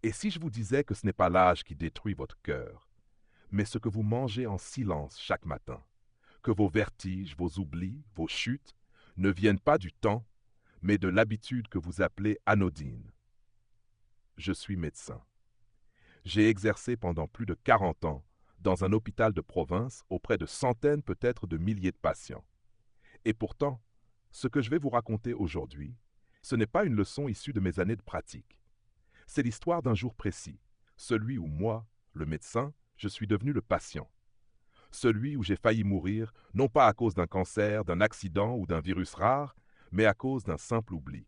Et si je vous disais que ce n'est pas l'âge qui détruit votre cœur, mais ce que vous mangez en silence chaque matin, que vos vertiges, vos oublis, vos chutes ne viennent pas du temps, mais de l'habitude que vous appelez anodine. Je suis médecin. J'ai exercé pendant plus de 40 ans dans un hôpital de province auprès de centaines, peut-être de milliers de patients. Et pourtant, ce que je vais vous raconter aujourd'hui, ce n'est pas une leçon issue de mes années de pratique. C'est l'histoire d'un jour précis, celui où moi, le médecin, je suis devenu le patient. Celui où j'ai failli mourir, non pas à cause d'un cancer, d'un accident ou d'un virus rare, mais à cause d'un simple oubli.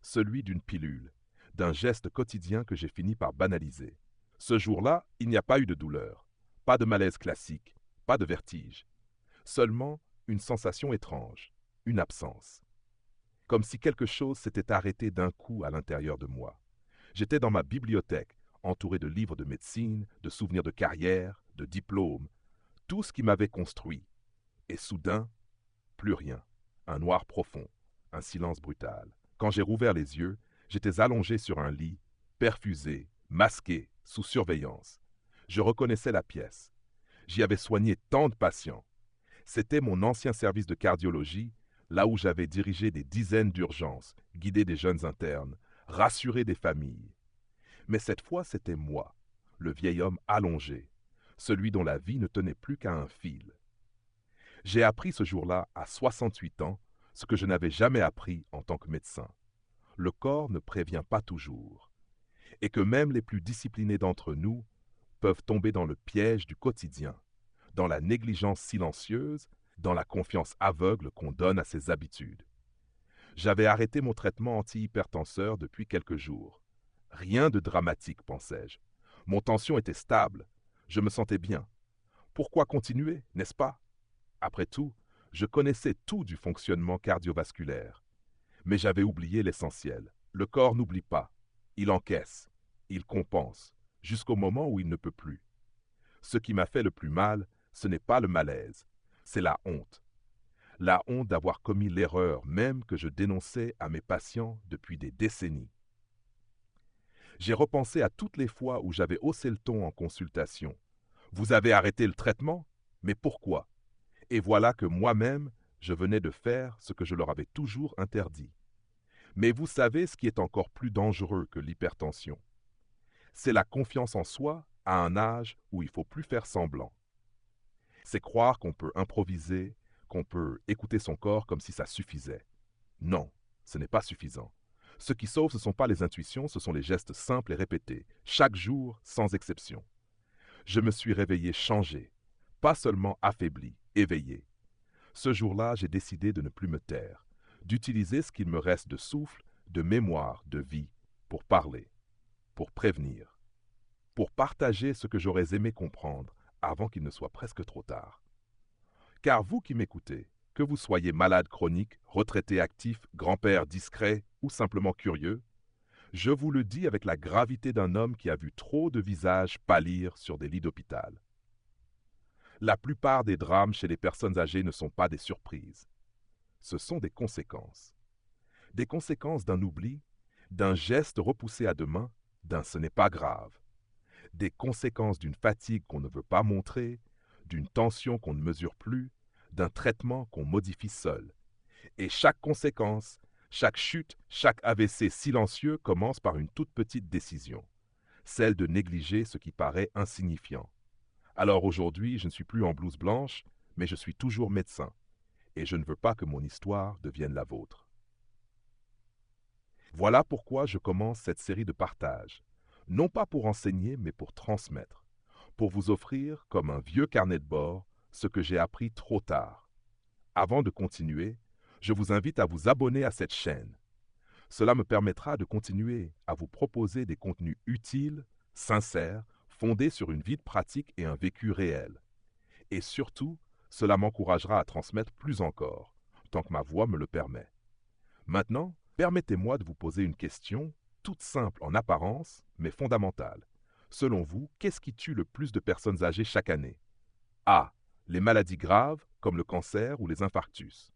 Celui d'une pilule, d'un geste quotidien que j'ai fini par banaliser. Ce jour-là, il n'y a pas eu de douleur, pas de malaise classique, pas de vertige. Seulement une sensation étrange, une absence. Comme si quelque chose s'était arrêté d'un coup à l'intérieur de moi. J'étais dans ma bibliothèque, entouré de livres de médecine, de souvenirs de carrière, de diplômes, tout ce qui m'avait construit. Et soudain, plus rien. Un noir profond, un silence brutal. Quand j'ai rouvert les yeux, j'étais allongé sur un lit, perfusé, masqué, sous surveillance. Je reconnaissais la pièce. J'y avais soigné tant de patients. C'était mon ancien service de cardiologie, là où j'avais dirigé des dizaines d'urgences, guidé des jeunes internes, rassuré des familles. Mais cette fois, c'était moi, le vieil homme allongé, celui dont la vie ne tenait plus qu'à un fil. J'ai appris ce jour-là, à 68 ans, ce que je n'avais jamais appris en tant que médecin. Le corps ne prévient pas toujours, et que même les plus disciplinés d'entre nous peuvent tomber dans le piège du quotidien, dans la négligence silencieuse, dans la confiance aveugle qu'on donne à ses habitudes. J'avais arrêté mon traitement antihypertenseur depuis quelques jours. Rien de dramatique, pensais-je. Mon tension était stable. Je me sentais bien. Pourquoi continuer, n'est-ce pas? Après tout, je connaissais tout du fonctionnement cardiovasculaire. Mais j'avais oublié l'essentiel. Le corps n'oublie pas. Il encaisse. Il compense. Jusqu'au moment où il ne peut plus. Ce qui m'a fait le plus mal, ce n'est pas le malaise. C'est la honte. La honte d'avoir commis l'erreur même que je dénonçais à mes patients depuis des décennies. J'ai repensé à toutes les fois où j'avais haussé le ton en consultation. Vous avez arrêté le traitement? Mais pourquoi? Et voilà que moi-même, je venais de faire ce que je leur avais toujours interdit. Mais vous savez ce qui est encore plus dangereux que l'hypertension. C'est la confiance en soi à un âge où il ne faut plus faire semblant. C'est croire qu'on peut improviser, qu'on peut écouter son corps comme si ça suffisait. Non, ce n'est pas suffisant. Ce qui sauve, ce ne sont pas les intuitions, ce sont les gestes simples et répétés, chaque jour sans exception. Je me suis réveillé changé, pas seulement affaibli, éveillé. Ce jour-là, j'ai décidé de ne plus me taire, d'utiliser ce qu'il me reste de souffle, de mémoire, de vie, pour parler, pour prévenir, pour partager ce que j'aurais aimé comprendre avant qu'il ne soit presque trop tard. Car vous qui m'écoutez, que vous soyez malade chronique, retraité actif, grand-père discret ou simplement curieux, je vous le dis avec la gravité d'un homme qui a vu trop de visages pâlir sur des lits d'hôpital. La plupart des drames chez les personnes âgées ne sont pas des surprises. Ce sont des conséquences. Des conséquences d'un oubli, d'un geste repoussé à demain, d'un ce n'est pas grave. Des conséquences d'une fatigue qu'on ne veut pas montrer, d'une tension qu'on ne mesure plus, d'un traitement qu'on modifie seul. Et chaque conséquence, chaque chute, chaque AVC silencieux commence par une toute petite décision, celle de négliger ce qui paraît insignifiant. Alors aujourd'hui, je ne suis plus en blouse blanche, mais je suis toujours médecin, et je ne veux pas que mon histoire devienne la vôtre. Voilà pourquoi je commence cette série de partages, non pas pour enseigner, mais pour transmettre, pour vous offrir, comme un vieux carnet de bord, ce que j'ai appris trop tard. Avant de continuer, je vous invite à vous abonner à cette chaîne. Cela me permettra de continuer à vous proposer des contenus utiles, sincères, fondés sur une vie de pratique et un vécu réel. Et surtout, cela m'encouragera à transmettre plus encore, tant que ma voix me le permet. Maintenant, permettez-moi de vous poser une question, toute simple en apparence, mais fondamentale. Selon vous, qu'est-ce qui tue le plus de personnes âgées chaque année? A. Les maladies graves, comme le cancer ou les infarctus.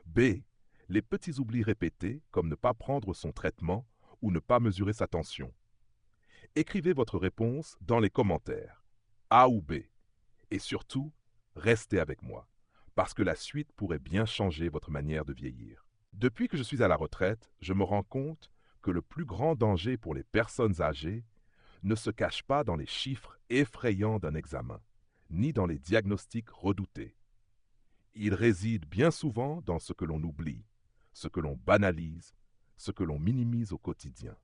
B. Les petits oublis répétés, comme ne pas prendre son traitement ou ne pas mesurer sa tension. Écrivez votre réponse dans les commentaires, A ou B. Et surtout, restez avec moi, parce que la suite pourrait bien changer votre manière de vieillir. Depuis que je suis à la retraite, je me rends compte que le plus grand danger pour les personnes âgées ne se cache pas dans les chiffres effrayants d'un examen, ni dans les diagnostics redoutés. Il réside bien souvent dans ce que l'on oublie, ce que l'on banalise, ce que l'on minimise au quotidien.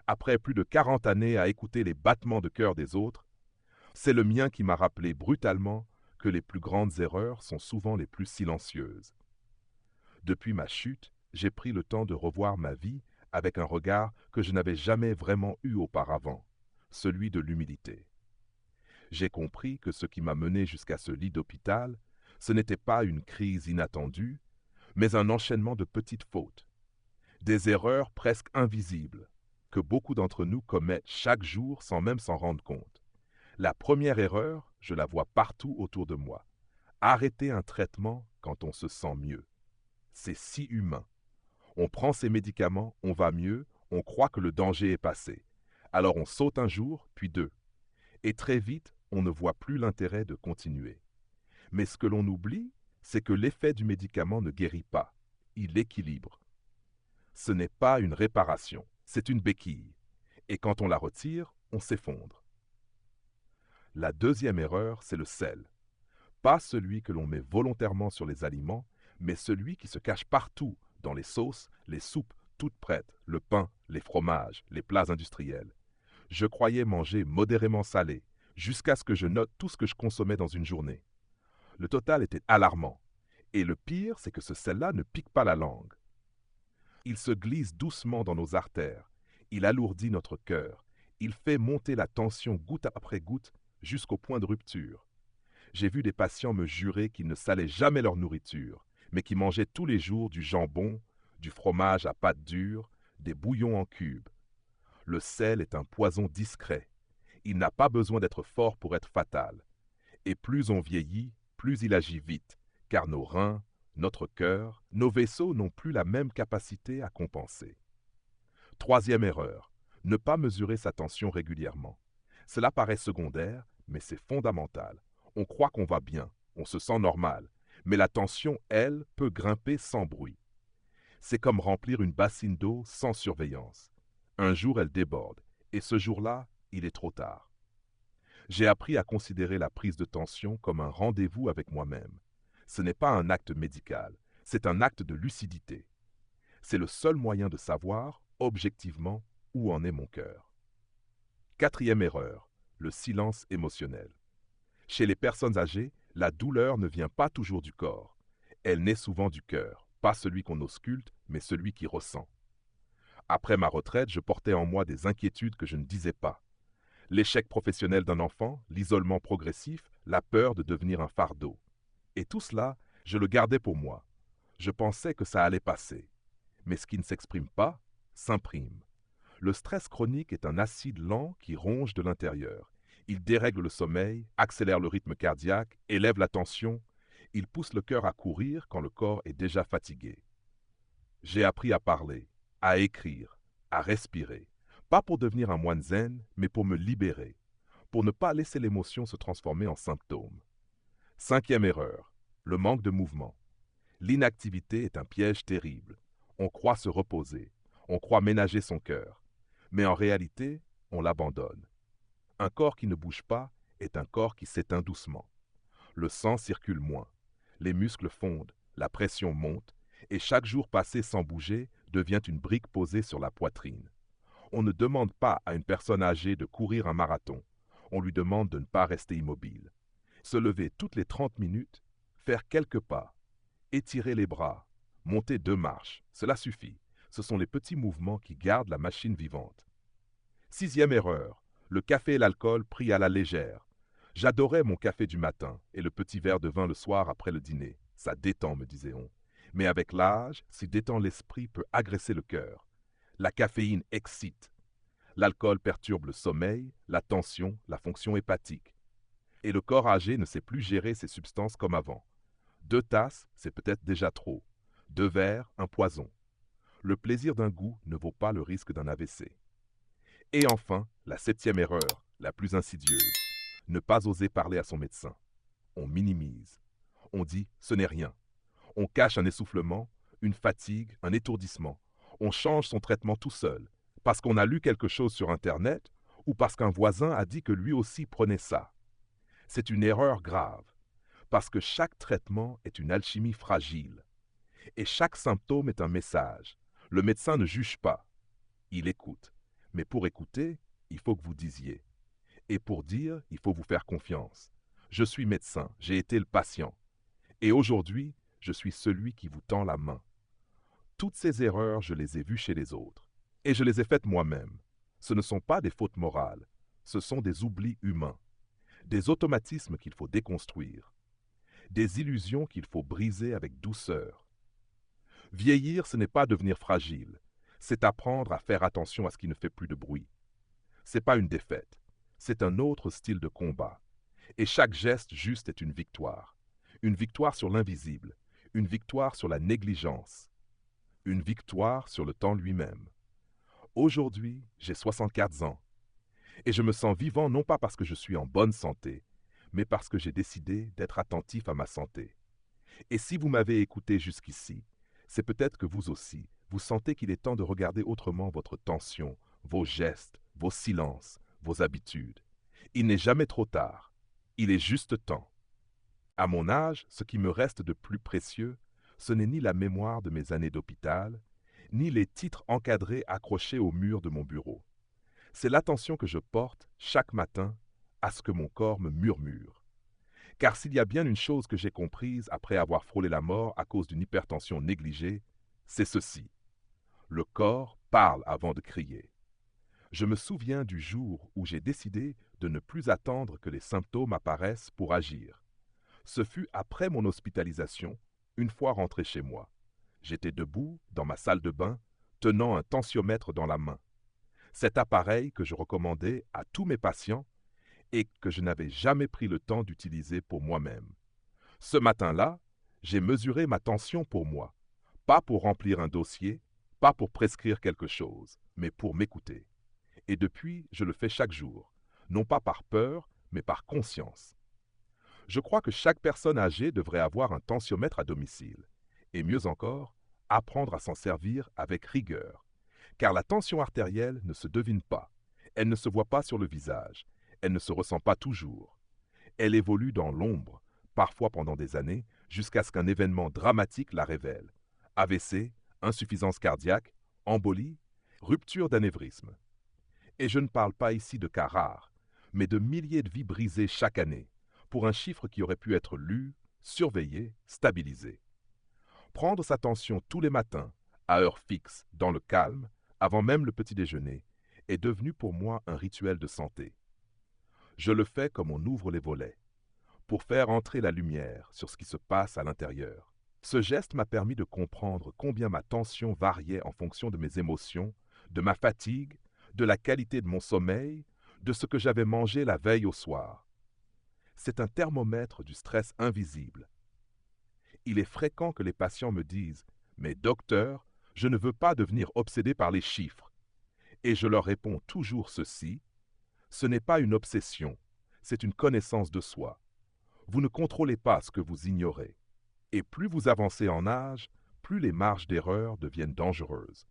Après plus de 40 années à écouter les battements de cœur des autres, c'est le mien qui m'a rappelé brutalement que les plus grandes erreurs sont souvent les plus silencieuses. Depuis ma chute, j'ai pris le temps de revoir ma vie avec un regard que je n'avais jamais vraiment eu auparavant, celui de l'humilité. J'ai compris que ce qui m'a mené jusqu'à ce lit d'hôpital, ce n'était pas une crise inattendue, mais un enchaînement de petites fautes, des erreurs presque invisibles, que beaucoup d'entre nous commettent chaque jour sans même s'en rendre compte. La première erreur, je la vois partout autour de moi. Arrêter un traitement quand on se sent mieux. C'est si humain. On prend ses médicaments, on va mieux, on croit que le danger est passé. Alors on saute un jour, puis deux. Et très vite, on ne voit plus l'intérêt de continuer. Mais ce que l'on oublie, c'est que l'effet du médicament ne guérit pas, il équilibre. Ce n'est pas une réparation, c'est une béquille. Et quand on la retire, on s'effondre. La deuxième erreur, c'est le sel. Pas celui que l'on met volontairement sur les aliments, mais celui qui se cache partout, dans les sauces, les soupes toutes prêtes, le pain, les fromages, les plats industriels. Je croyais manger modérément salé, jusqu'à ce que je note tout ce que je consommais dans une journée. Le total était alarmant. Et le pire, c'est que ce sel-là ne pique pas la langue. Il se glisse doucement dans nos artères. Il alourdit notre cœur. Il fait monter la tension goutte après goutte jusqu'au point de rupture. J'ai vu des patients me jurer qu'ils ne salaient jamais leur nourriture, mais qui mangeaient tous les jours du jambon, du fromage à pâte dure, des bouillons en cubes. Le sel est un poison discret. Il n'a pas besoin d'être fort pour être fatal. Et plus on vieillit, plus il agit vite, car nos reins, notre cœur, nos vaisseaux n'ont plus la même capacité à compenser. Troisième erreur, ne pas mesurer sa tension régulièrement. Cela paraît secondaire, mais c'est fondamental. On croit qu'on va bien, on se sent normal, mais la tension, elle, peut grimper sans bruit. C'est comme remplir une bassine d'eau sans surveillance. Un jour, elle déborde, et ce jour-là, il est trop tard. J'ai appris à considérer la prise de tension comme un rendez-vous avec moi-même. Ce n'est pas un acte médical, c'est un acte de lucidité. C'est le seul moyen de savoir, objectivement, où en est mon cœur. Quatrième erreur, le silence émotionnel. Chez les personnes âgées, la douleur ne vient pas toujours du corps. Elle naît souvent du cœur, pas celui qu'on ausculte, mais celui qui ressent. Après ma retraite, je portais en moi des inquiétudes que je ne disais pas. L'échec professionnel d'un enfant, l'isolement progressif, la peur de devenir un fardeau. Et tout cela, je le gardais pour moi. Je pensais que ça allait passer. Mais ce qui ne s'exprime pas, s'imprime. Le stress chronique est un acide lent qui ronge de l'intérieur. Il dérègle le sommeil, accélère le rythme cardiaque, élève la tension. Il pousse le cœur à courir quand le corps est déjà fatigué. J'ai appris à parler, à écrire, à respirer. Pas pour devenir un moine zen, mais pour me libérer. Pour ne pas laisser l'émotion se transformer en symptôme. Cinquième erreur, le manque de mouvement. L'inactivité est un piège terrible. On croit se reposer, on croit ménager son cœur. Mais en réalité, on l'abandonne. Un corps qui ne bouge pas est un corps qui s'éteint doucement. Le sang circule moins, les muscles fondent, la pression monte, et chaque jour passé sans bouger devient une brique posée sur la poitrine. On ne demande pas à une personne âgée de courir un marathon, on lui demande de ne pas rester immobile. Se lever toutes les 30 minutes, faire quelques pas, étirer les bras, monter 2 marches, cela suffit. Ce sont les petits mouvements qui gardent la machine vivante. Sixième erreur, le café et l'alcool pris à la légère. J'adorais mon café du matin et le petit verre de vin le soir après le dîner. Ça détend, me disait-on. Mais avec l'âge, si détend l'esprit peut agresser le cœur. La caféine excite. L'alcool perturbe le sommeil, la tension, la fonction hépatique. Et le corps âgé ne sait plus gérer ces substances comme avant. 2 tasses, c'est peut-être déjà trop. 2 verres, un poison. Le plaisir d'un goût ne vaut pas le risque d'un AVC. Et enfin, la septième erreur, la plus insidieuse, ne pas oser parler à son médecin. On minimise. On dit « ce n'est rien ». On cache un essoufflement, une fatigue, un étourdissement. On change son traitement tout seul, parce qu'on a lu quelque chose sur Internet ou parce qu'un voisin a dit que lui aussi prenait ça. C'est une erreur grave, parce que chaque traitement est une alchimie fragile. Et chaque symptôme est un message. Le médecin ne juge pas, il écoute. Mais pour écouter, il faut que vous disiez. Et pour dire, il faut vous faire confiance. Je suis médecin, j'ai été le patient. Et aujourd'hui, je suis celui qui vous tend la main. Toutes ces erreurs, je les ai vues chez les autres. Et je les ai faites moi-même. Ce ne sont pas des fautes morales, ce sont des oublis humains, des automatismes qu'il faut déconstruire, des illusions qu'il faut briser avec douceur. Vieillir, ce n'est pas devenir fragile, c'est apprendre à faire attention à ce qui ne fait plus de bruit. C'est pas une défaite, c'est un autre style de combat. Et chaque geste juste est une victoire. Une victoire sur l'invisible, une victoire sur la négligence, une victoire sur le temps lui-même. Aujourd'hui, j'ai 64 ans et je me sens vivant non pas parce que je suis en bonne santé, mais parce que j'ai décidé d'être attentif à ma santé. Et si vous m'avez écouté jusqu'ici, c'est peut-être que vous aussi, vous sentez qu'il est temps de regarder autrement votre tension, vos gestes, vos silences, vos habitudes. Il n'est jamais trop tard. Il est juste temps. À mon âge, ce qui me reste de plus précieux, ce n'est ni la mémoire de mes années d'hôpital, ni les titres encadrés accrochés au mur de mon bureau. C'est l'attention que je porte chaque matin à ce que mon corps me murmure. Car s'il y a bien une chose que j'ai comprise après avoir frôlé la mort à cause d'une hypertension négligée, c'est ceci. Le corps parle avant de crier. Je me souviens du jour où j'ai décidé de ne plus attendre que les symptômes apparaissent pour agir. Ce fut après mon hospitalisation, une fois rentré chez moi. J'étais debout, dans ma salle de bain, tenant un tensiomètre dans la main. Cet appareil que je recommandais à tous mes patients et que je n'avais jamais pris le temps d'utiliser pour moi-même. Ce matin-là, j'ai mesuré ma tension pour moi, pas pour remplir un dossier, pas pour prescrire quelque chose, mais pour m'écouter. Et depuis, je le fais chaque jour, non pas par peur, mais par conscience. Je crois que chaque personne âgée devrait avoir un tensiomètre à domicile, et mieux encore, apprendre à s'en servir avec rigueur. Car la tension artérielle ne se devine pas, elle ne se voit pas sur le visage, elle ne se ressent pas toujours. Elle évolue dans l'ombre, parfois pendant des années, jusqu'à ce qu'un événement dramatique la révèle. AVC, insuffisance cardiaque, embolie, rupture d'anévrisme. Et je ne parle pas ici de cas rares, mais de milliers de vies brisées chaque année, pour un chiffre qui aurait pu être lu, surveillé, stabilisé. Prendre sa tension tous les matins, à heure fixe, dans le calme, avant même le petit déjeuner, est devenu pour moi un rituel de santé. Je le fais comme on ouvre les volets, pour faire entrer la lumière sur ce qui se passe à l'intérieur. Ce geste m'a permis de comprendre combien ma tension variait en fonction de mes émotions, de ma fatigue, de la qualité de mon sommeil, de ce que j'avais mangé la veille au soir. C'est un thermomètre du stress invisible. Il est fréquent que les patients me disent « Mais docteur, je ne veux pas devenir obsédé par les chiffres. » Et je leur réponds toujours ceci, ce n'est pas une obsession, c'est une connaissance de soi. Vous ne contrôlez pas ce que vous ignorez. Et plus vous avancez en âge, plus les marges d'erreur deviennent dangereuses.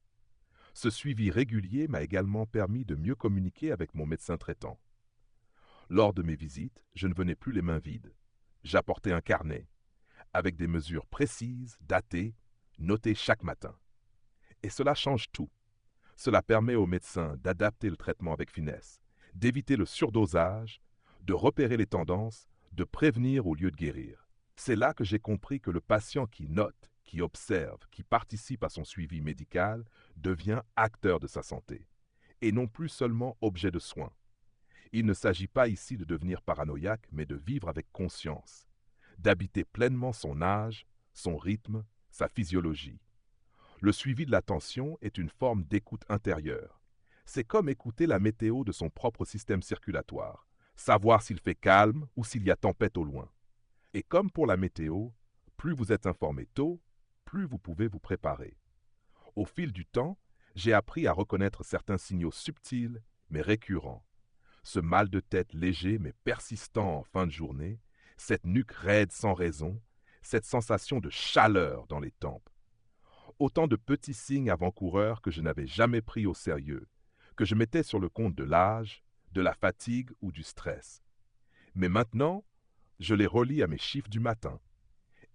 Ce suivi régulier m'a également permis de mieux communiquer avec mon médecin traitant. Lors de mes visites, je ne venais plus les mains vides. J'apportais un carnet, avec des mesures précises, datées, notées chaque matin. Et cela change tout. Cela permet au médecin d'adapter le traitement avec finesse, d'éviter le surdosage, de repérer les tendances, de prévenir au lieu de guérir. C'est là que j'ai compris que le patient qui note, qui observe, qui participe à son suivi médical devient acteur de sa santé, et non plus seulement objet de soins. Il ne s'agit pas ici de devenir paranoïaque, mais de vivre avec conscience, d'habiter pleinement son âge, son rythme, sa physiologie. Le suivi de l'attention est une forme d'écoute intérieure. C'est comme écouter la météo de son propre système circulatoire, savoir s'il fait calme ou s'il y a tempête au loin. Et comme pour la météo, plus vous êtes informé tôt, plus vous pouvez vous préparer. Au fil du temps, j'ai appris à reconnaître certains signaux subtils mais récurrent. Ce mal de tête léger mais persistant en fin de journée, cette nuque raide sans raison, cette sensation de chaleur dans les tempes. Autant de petits signes avant-coureurs que je n'avais jamais pris au sérieux, que je mettais sur le compte de l'âge, de la fatigue ou du stress. Mais maintenant, je les relie à mes chiffres du matin.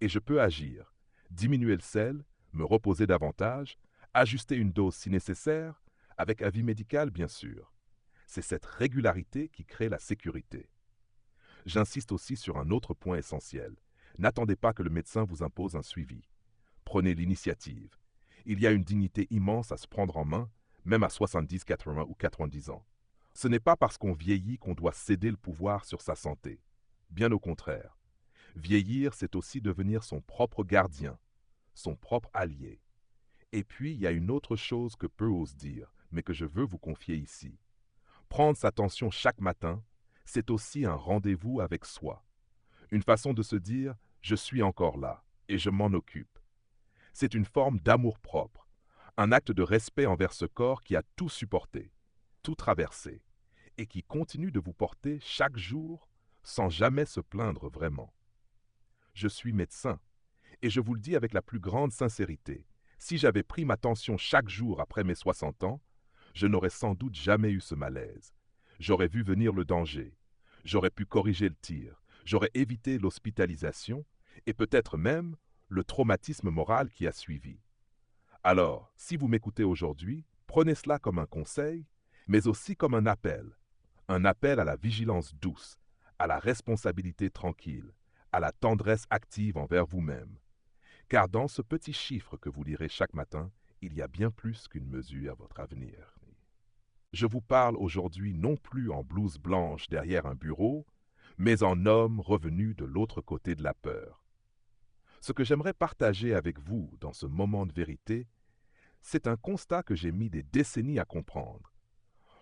Et je peux agir, diminuer le sel, me reposer davantage, ajuster une dose si nécessaire, avec avis médical bien sûr. C'est cette régularité qui crée la sécurité. J'insiste aussi sur un autre point essentiel. N'attendez pas que le médecin vous impose un suivi. Prenez l'initiative. Il y a une dignité immense à se prendre en main, même à 70, 80 ou 90 ans. Ce n'est pas parce qu'on vieillit qu'on doit céder le pouvoir sur sa santé. Bien au contraire. Vieillir, c'est aussi devenir son propre gardien, son propre allié. Et puis, il y a une autre chose que peu osent dire, mais que je veux vous confier ici. Prendre sa tension chaque matin, c'est aussi un rendez-vous avec soi. Une façon de se dire « je suis encore là et je m'en occupe ». C'est une forme d'amour-propre, un acte de respect envers ce corps qui a tout supporté, tout traversé, et qui continue de vous porter chaque jour sans jamais se plaindre vraiment. Je suis médecin, et je vous le dis avec la plus grande sincérité, si j'avais pris ma tension chaque jour après mes 60 ans, je n'aurais sans doute jamais eu ce malaise. J'aurais vu venir le danger, j'aurais pu corriger le tir, j'aurais évité l'hospitalisation, et peut-être même le traumatisme moral qui a suivi. Alors, si vous m'écoutez aujourd'hui, prenez cela comme un conseil, mais aussi comme un appel à la vigilance douce, à la responsabilité tranquille, à la tendresse active envers vous-même. Car dans ce petit chiffre que vous lirez chaque matin, il y a bien plus qu'une mesure à votre avenir. Je vous parle aujourd'hui non plus en blouse blanche derrière un bureau, mais en homme revenu de l'autre côté de la peur. Ce que j'aimerais partager avec vous dans ce moment de vérité, c'est un constat que j'ai mis des décennies à comprendre.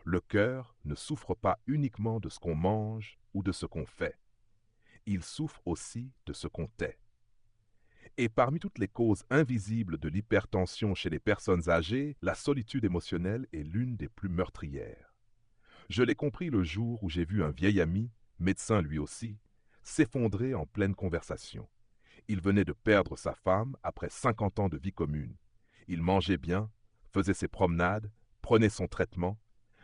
Le cœur ne souffre pas uniquement de ce qu'on mange ou de ce qu'on fait. Il souffre aussi de ce qu'on tait. Et parmi toutes les causes invisibles de l'hypertension chez les personnes âgées, la solitude émotionnelle est l'une des plus meurtrières. Je l'ai compris le jour où j'ai vu un vieil ami, médecin lui aussi, s'effondrer en pleine conversation. Il venait de perdre sa femme après 50 ans de vie commune. Il mangeait bien, faisait ses promenades, prenait son traitement,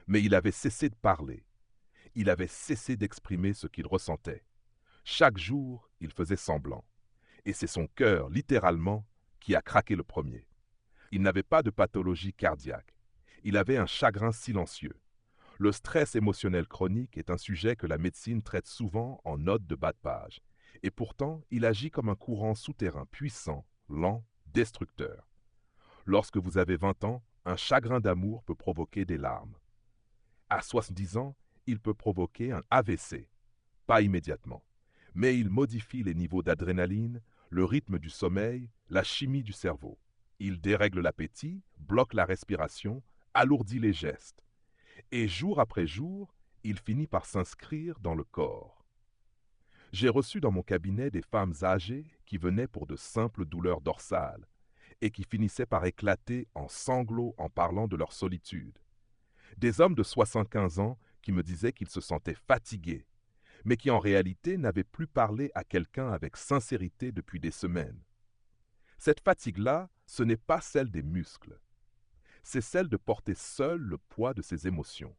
mais il avait cessé de parler. Il avait cessé d'exprimer ce qu'il ressentait. Chaque jour, il faisait semblant. Et c'est son cœur, littéralement, qui a craqué le premier. Il n'avait pas de pathologie cardiaque. Il avait un chagrin silencieux. Le stress émotionnel chronique est un sujet que la médecine traite souvent en note de bas de page. Et pourtant, il agit comme un courant souterrain puissant, lent, destructeur. Lorsque vous avez 20 ans, un chagrin d'amour peut provoquer des larmes. À 70 ans, il peut provoquer un AVC. Pas immédiatement. Mais il modifie les niveaux d'adrénaline, le rythme du sommeil, la chimie du cerveau. Il dérègle l'appétit, bloque la respiration, alourdit les gestes. Et jour après jour, il finit par s'inscrire dans le corps. J'ai reçu dans mon cabinet des femmes âgées qui venaient pour de simples douleurs dorsales et qui finissaient par éclater en sanglots en parlant de leur solitude. Des hommes de 75 ans qui me disaient qu'ils se sentaient fatigués, mais qui en réalité n'avaient plus parlé à quelqu'un avec sincérité depuis des semaines. Cette fatigue-là, ce n'est pas celle des muscles. C'est celle de porter seul le poids de ses émotions.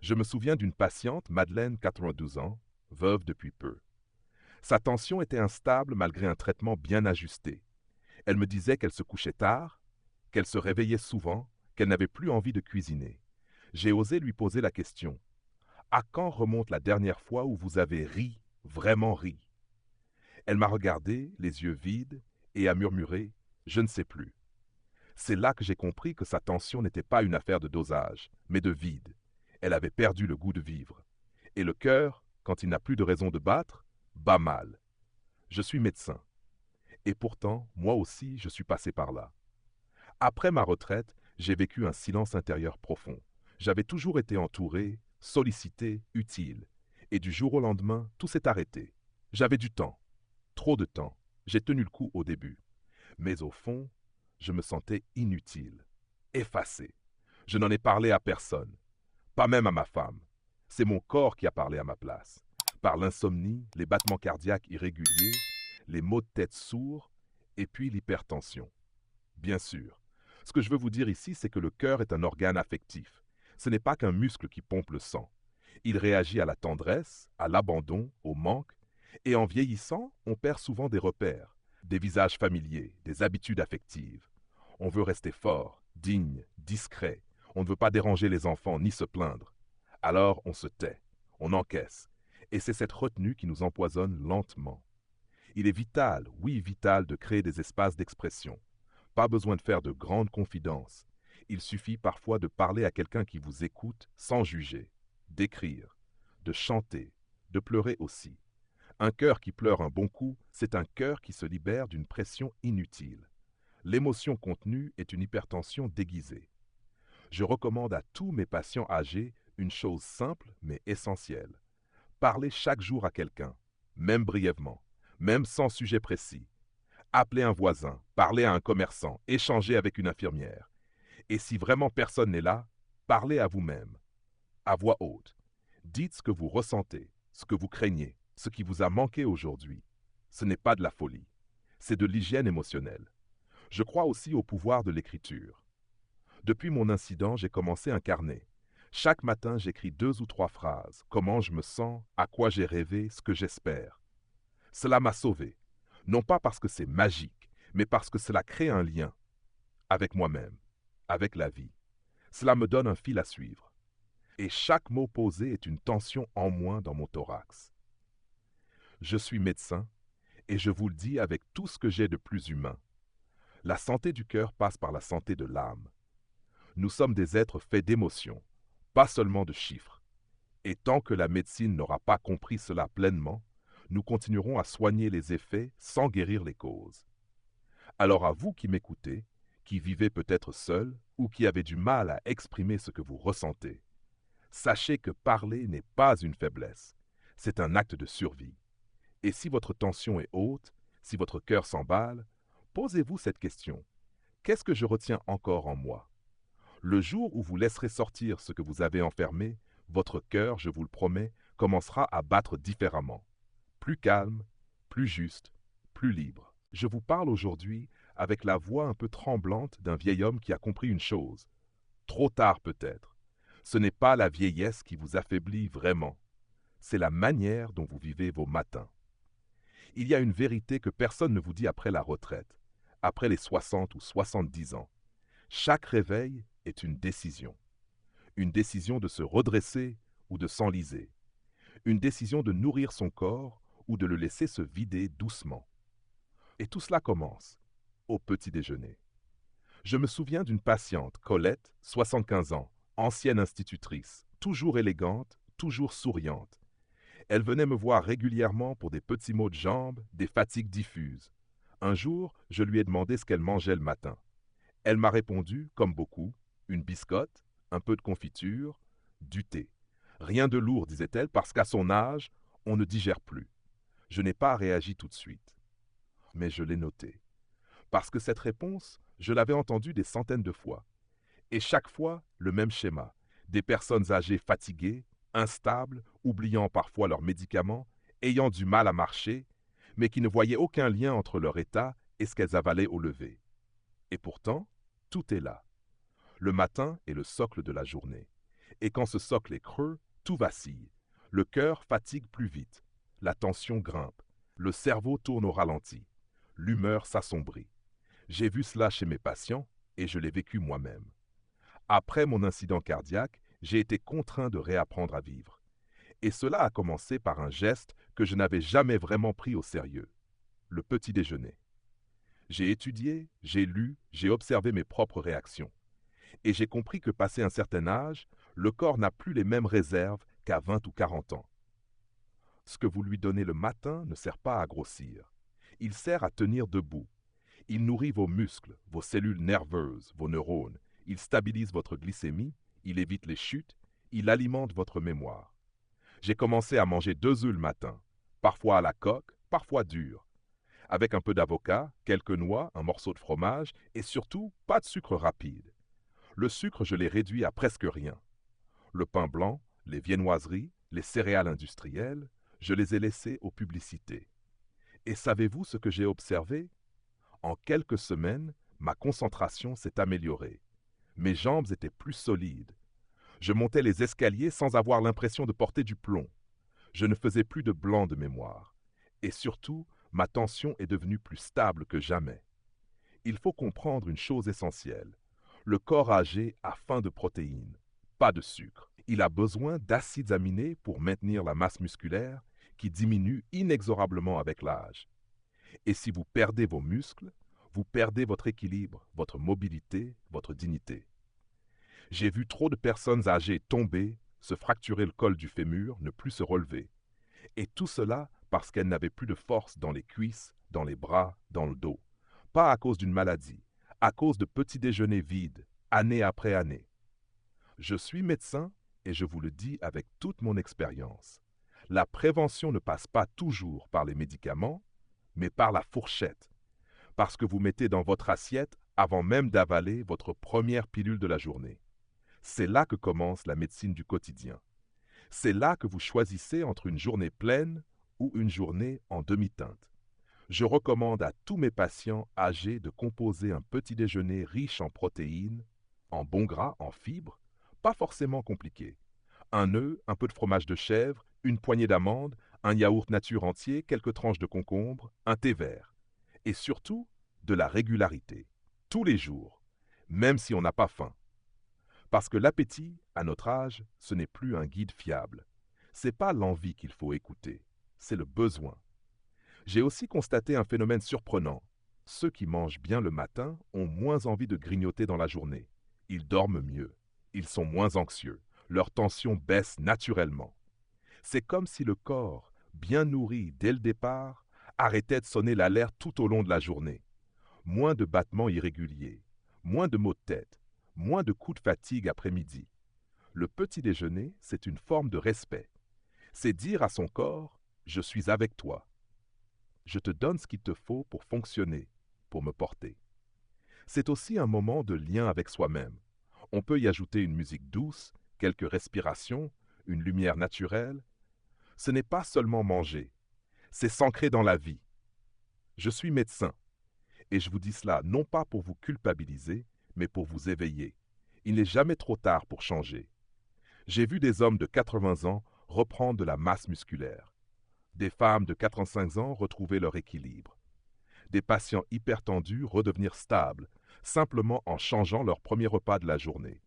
Je me souviens d'une patiente, Madeleine, 92 ans, veuve depuis peu. Sa tension était instable malgré un traitement bien ajusté. Elle me disait qu'elle se couchait tard, qu'elle se réveillait souvent, qu'elle n'avait plus envie de cuisiner. J'ai osé lui poser la question. À quand remonte la dernière fois où vous avez ri, vraiment ri? Elle m'a regardé, les yeux vides, et a murmuré « Je ne sais plus ». C'est là que j'ai compris que sa tension n'était pas une affaire de dosage, mais de vide. Elle avait perdu le goût de vivre. Et le cœur, quand il n'a plus de raison de battre, bat mal. Je suis médecin. Et pourtant, moi aussi, je suis passé par là. Après ma retraite, j'ai vécu un silence intérieur profond. J'avais toujours été entouré, sollicité, utile. Et du jour au lendemain, tout s'est arrêté. J'avais du temps. Trop de temps. J'ai tenu le coup au début. Mais au fond, je me sentais inutile, effacé. Je n'en ai parlé à personne. pas même à ma femme. C'est mon corps qui a parlé à ma place. Par l'insomnie, les battements cardiaques irréguliers, les maux de tête sourds, et puis l'hypertension. Bien sûr. Ce que je veux vous dire ici, c'est que le cœur est un organe affectif. Ce n'est pas qu'un muscle qui pompe le sang. Il réagit à la tendresse, à l'abandon, au manque, et en vieillissant, on perd souvent des repères, des visages familiers, des habitudes affectives. On veut rester fort, digne, discret. On ne veut pas déranger les enfants ni se plaindre. Alors on se tait, on encaisse, et c'est cette retenue qui nous empoisonne lentement. Il est vital, oui vital, de créer des espaces d'expression. Pas besoin de faire de grandes confidences. Il suffit parfois de parler à quelqu'un qui vous écoute sans juger, d'écrire, de chanter, de pleurer aussi. Un cœur qui pleure un bon coup, c'est un cœur qui se libère d'une pression inutile. L'émotion contenue est une hypertension déguisée. Je recommande à tous mes patients âgés une chose simple mais essentielle. Parlez chaque jour à quelqu'un, même brièvement, même sans sujet précis. Appelez un voisin, parlez à un commerçant, échangez avec une infirmière. Et si vraiment personne n'est là, parlez à vous-même, à voix haute. Dites ce que vous ressentez, ce que vous craignez, ce qui vous a manqué aujourd'hui. Ce n'est pas de la folie, c'est de l'hygiène émotionnelle. Je crois aussi au pouvoir de l'écriture. Depuis mon incident, j'ai commencé un carnet. Chaque matin, j'écris 2 ou 3 phrases, comment je me sens, à quoi j'ai rêvé, ce que j'espère. Cela m'a sauvé, non pas parce que c'est magique, mais parce que cela crée un lien avec moi-même, avec la vie. Cela me donne un fil à suivre. Et chaque mot posé est une tension en moins dans mon thorax. Je suis médecin et je vous le dis avec tout ce que j'ai de plus humain. La santé du cœur passe par la santé de l'âme. Nous sommes des êtres faits d'émotions, pas seulement de chiffres. Et tant que la médecine n'aura pas compris cela pleinement, nous continuerons à soigner les effets sans guérir les causes. Alors à vous qui m'écoutez, qui vivez peut-être seul ou qui avez du mal à exprimer ce que vous ressentez, sachez que parler n'est pas une faiblesse, c'est un acte de survie. Et si votre tension est haute, si votre cœur s'emballe, posez-vous cette question. Qu'est-ce que je retiens encore en moi? Le jour où vous laisserez sortir ce que vous avez enfermé, votre cœur, je vous le promets, commencera à battre différemment. Plus calme, plus juste, plus libre. Je vous parle aujourd'hui avec la voix un peu tremblante d'un vieil homme qui a compris une chose. Trop tard peut-être. Ce n'est pas la vieillesse qui vous affaiblit vraiment. C'est la manière dont vous vivez vos matins. Il y a une vérité que personne ne vous dit après la retraite, après les 60 ou 70 ans. Chaque réveil est une décision. Une décision de se redresser ou de s'enliser. Une décision de nourrir son corps ou de le laisser se vider doucement. Et tout cela commence au petit déjeuner. Je me souviens d'une patiente, Colette, 75 ans, ancienne institutrice, toujours élégante, toujours souriante. Elle venait me voir régulièrement pour des petits maux de jambes, des fatigues diffuses. Un jour, je lui ai demandé ce qu'elle mangeait le matin. Elle m'a répondu, comme beaucoup, une biscotte, un peu de confiture, du thé. Rien de lourd, disait-elle, parce qu'à son âge, on ne digère plus. Je n'ai pas réagi tout de suite. Mais je l'ai noté. Parce que cette réponse, je l'avais entendue des centaines de fois. Et chaque fois, le même schéma. Des personnes âgées fatiguées, instables, oubliant parfois leurs médicaments, ayant du mal à marcher, mais qui ne voyaient aucun lien entre leur état et ce qu'elles avalaient au lever. Et pourtant, tout est là. Le matin est le socle de la journée. Et quand ce socle est creux, tout vacille. Le cœur fatigue plus vite. La tension grimpe. Le cerveau tourne au ralenti. L'humeur s'assombrit. J'ai vu cela chez mes patients et je l'ai vécu moi-même. Après mon incident cardiaque, j'ai été contraint de réapprendre à vivre. Et cela a commencé par un geste que je n'avais jamais vraiment pris au sérieux. Le petit déjeuner. J'ai étudié, j'ai lu, j'ai observé mes propres réactions. Et j'ai compris que passé un certain âge, le corps n'a plus les mêmes réserves qu'à 20 ou 40 ans. Ce que vous lui donnez le matin ne sert pas à grossir. Il sert à tenir debout. Il nourrit vos muscles, vos cellules nerveuses, vos neurones. Il stabilise votre glycémie, il évite les chutes, il alimente votre mémoire. J'ai commencé à manger 2 œufs le matin, parfois à la coque, parfois durs, avec un peu d'avocat, quelques noix, un morceau de fromage et surtout pas de sucre rapide. Le sucre, je l'ai réduit à presque rien. Le pain blanc, les viennoiseries, les céréales industrielles, je les ai laissés aux publicités. Et savez-vous ce que j'ai observé? En quelques semaines, ma concentration s'est améliorée. Mes jambes étaient plus solides. Je montais les escaliers sans avoir l'impression de porter du plomb. Je ne faisais plus de blanc de mémoire. Et surtout, ma tension est devenue plus stable que jamais. Il faut comprendre une chose essentielle. Le corps âgé a faim de protéines, pas de sucre. Il a besoin d'acides aminés pour maintenir la masse musculaire qui diminue inexorablement avec l'âge. Et si vous perdez vos muscles, vous perdez votre équilibre, votre mobilité, votre dignité. J'ai vu trop de personnes âgées tomber, se fracturer le col du fémur, ne plus se relever. Et tout cela parce qu'elles n'avaient plus de force dans les cuisses, dans les bras, dans le dos. Pas à cause d'une maladie, à cause de petits déjeuners vides, année après année. Je suis médecin et je vous le dis avec toute mon expérience. La prévention ne passe pas toujours par les médicaments, mais par la fourchette. Parce que vous mettez dans votre assiette avant même d'avaler votre première pilule de la journée. C'est là que commence la médecine du quotidien. C'est là que vous choisissez entre une journée pleine ou une journée en demi-teinte. Je recommande à tous mes patients âgés de composer un petit déjeuner riche en protéines, en bons gras, en fibres, pas forcément compliqué. Un œuf, un peu de fromage de chèvre, une poignée d'amandes, un yaourt nature entier, quelques tranches de concombre, un thé vert. Et surtout, de la régularité. Tous les jours, même si on n'a pas faim. Parce que l'appétit, à notre âge, ce n'est plus un guide fiable. C'est pas l'envie qu'il faut écouter, c'est le besoin. J'ai aussi constaté un phénomène surprenant. Ceux qui mangent bien le matin ont moins envie de grignoter dans la journée. Ils dorment mieux. Ils sont moins anxieux. Leur tension baisse naturellement. C'est comme si le corps, bien nourri dès le départ, arrêtait de sonner l'alerte tout au long de la journée. Moins de battements irréguliers, moins de maux de tête, moins de coups de fatigue après-midi. Le petit déjeuner, c'est une forme de respect. C'est dire à son corps, je suis avec toi. Je te donne ce qu'il te faut pour fonctionner, pour me porter. C'est aussi un moment de lien avec soi-même. On peut y ajouter une musique douce, quelques respirations, une lumière naturelle. Ce n'est pas seulement manger, c'est s'ancrer dans la vie. Je suis médecin, et je vous dis cela non pas pour vous culpabiliser, mais pour vous éveiller. Il n'est jamais trop tard pour changer. J'ai vu des hommes de 80 ans reprendre de la masse musculaire, des femmes de 85 ans retrouver leur équilibre, des patients hypertendus redevenir stables, simplement en changeant leur premier repas de la journée.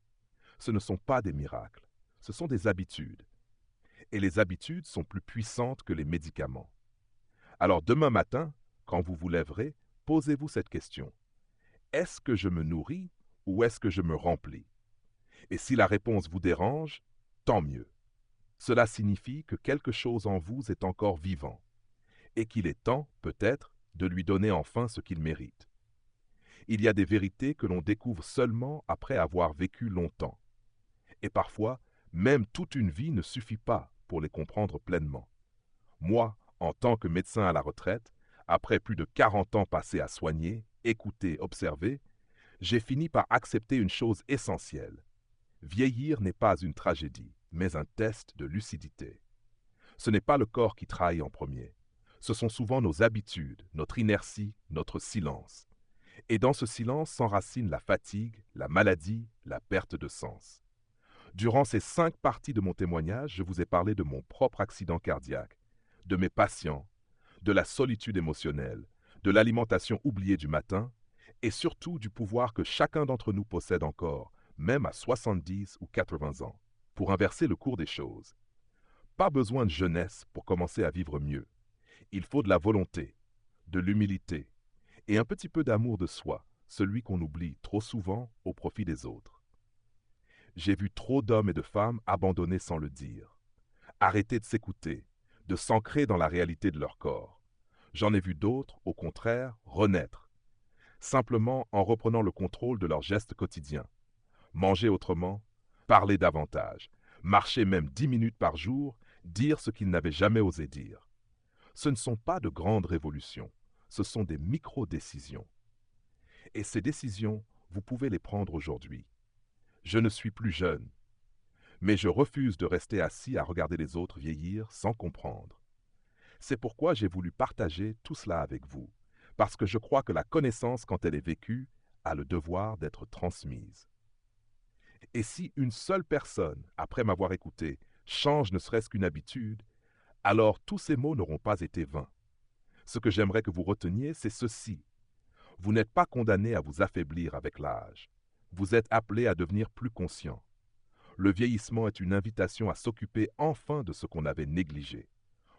Ce ne sont pas des miracles, ce sont des habitudes. Et les habitudes sont plus puissantes que les médicaments. Alors demain matin, quand vous vous lèverez, posez-vous cette question. Est-ce que je me nourris ou est-ce que je me remplis? Et si la réponse vous dérange, tant mieux. Cela signifie que quelque chose en vous est encore vivant et qu'il est temps, peut-être, de lui donner enfin ce qu'il mérite. Il y a des vérités que l'on découvre seulement après avoir vécu longtemps. Et parfois, même toute une vie ne suffit pas pour les comprendre pleinement. Moi, en tant que médecin à la retraite, après plus de 40 ans passés à soigner, écouter, observer, j'ai fini par accepter une chose essentielle. Vieillir n'est pas une tragédie, mais un test de lucidité. Ce n'est pas le corps qui trahit en premier. Ce sont souvent nos habitudes, notre inertie, notre silence. Et dans ce silence s'enracine la fatigue, la maladie, la perte de sens. Durant ces 5 parties de mon témoignage, je vous ai parlé de mon propre accident cardiaque, de mes patients, de la solitude émotionnelle, de l'alimentation oubliée du matin, et surtout du pouvoir que chacun d'entre nous possède encore, même à 70 ou 80 ans, pour inverser le cours des choses. Pas besoin de jeunesse pour commencer à vivre mieux. Il faut de la volonté, de l'humilité, et un petit peu d'amour de soi, celui qu'on oublie trop souvent au profit des autres. J'ai vu trop d'hommes et de femmes abandonner sans le dire, arrêter de s'écouter, de s'ancrer dans la réalité de leur corps. J'en ai vu d'autres, au contraire, renaître, simplement en reprenant le contrôle de leurs gestes quotidiens. Manger autrement, parler davantage, marcher même 10 minutes par jour, dire ce qu'ils n'avaient jamais osé dire. Ce ne sont pas de grandes révolutions, ce sont des micro-décisions. Et ces décisions, vous pouvez les prendre aujourd'hui. Je ne suis plus jeune, Mais je refuse de rester assis à regarder les autres vieillir sans comprendre. C'est pourquoi j'ai voulu partager tout cela avec vous, parce que je crois que la connaissance, quand elle est vécue, a le devoir d'être transmise. Et si une seule personne, après m'avoir écouté, change ne serait-ce qu'une habitude, alors tous ces mots n'auront pas été vains. Ce que j'aimerais que vous reteniez, c'est ceci. Vous n'êtes pas condamné à vous affaiblir avec l'âge. Vous êtes appelé à devenir plus conscient. Le vieillissement est une invitation à s'occuper enfin de ce qu'on avait négligé.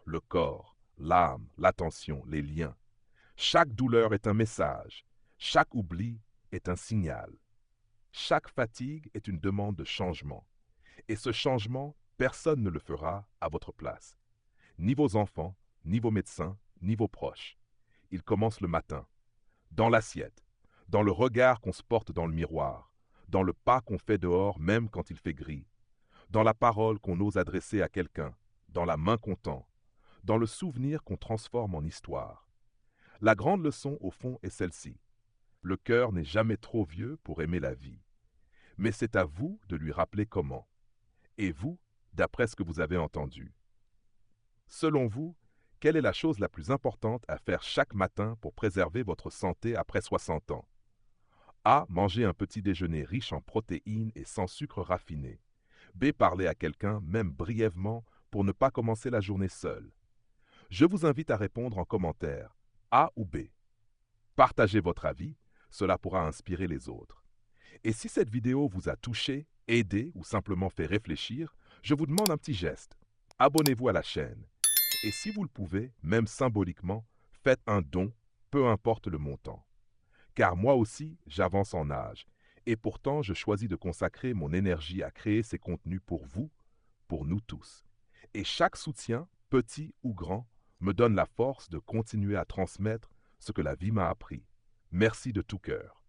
Le corps, l'âme, l'attention, les liens. Chaque douleur est un message. Chaque oubli est un signal. Chaque fatigue est une demande de changement. Et ce changement, personne ne le fera à votre place. Ni vos enfants, ni vos médecins, ni vos proches. Il commence le matin, dans l'assiette, dans le regard qu'on se porte dans le miroir, dans le pas qu'on fait dehors même quand il fait gris, dans la parole qu'on ose adresser à quelqu'un, dans la main qu'on tend, dans le souvenir qu'on transforme en histoire. La grande leçon, au fond, est celle-ci. Le cœur n'est jamais trop vieux pour aimer la vie. Mais c'est à vous de lui rappeler comment. Et vous, d'après ce que vous avez entendu. Selon vous, quelle est la chose la plus importante à faire chaque matin pour préserver votre santé après 60 ans? A. Manger un petit déjeuner riche en protéines et sans sucre raffiné. B. Parler à quelqu'un, même brièvement, pour ne pas commencer la journée seul. Je vous invite à répondre en commentaire, A ou B. Partagez votre avis, cela pourra inspirer les autres. Et si cette vidéo vous a touché, aidé ou simplement fait réfléchir, je vous demande un petit geste. Abonnez-vous à la chaîne. Et si vous le pouvez, même symboliquement, faites un don, peu importe le montant. Car moi aussi, j'avance en âge. Et pourtant, je choisis de consacrer mon énergie à créer ces contenus pour vous, pour nous tous. Et chaque soutien, petit ou grand, me donne la force de continuer à transmettre ce que la vie m'a appris. Merci de tout cœur.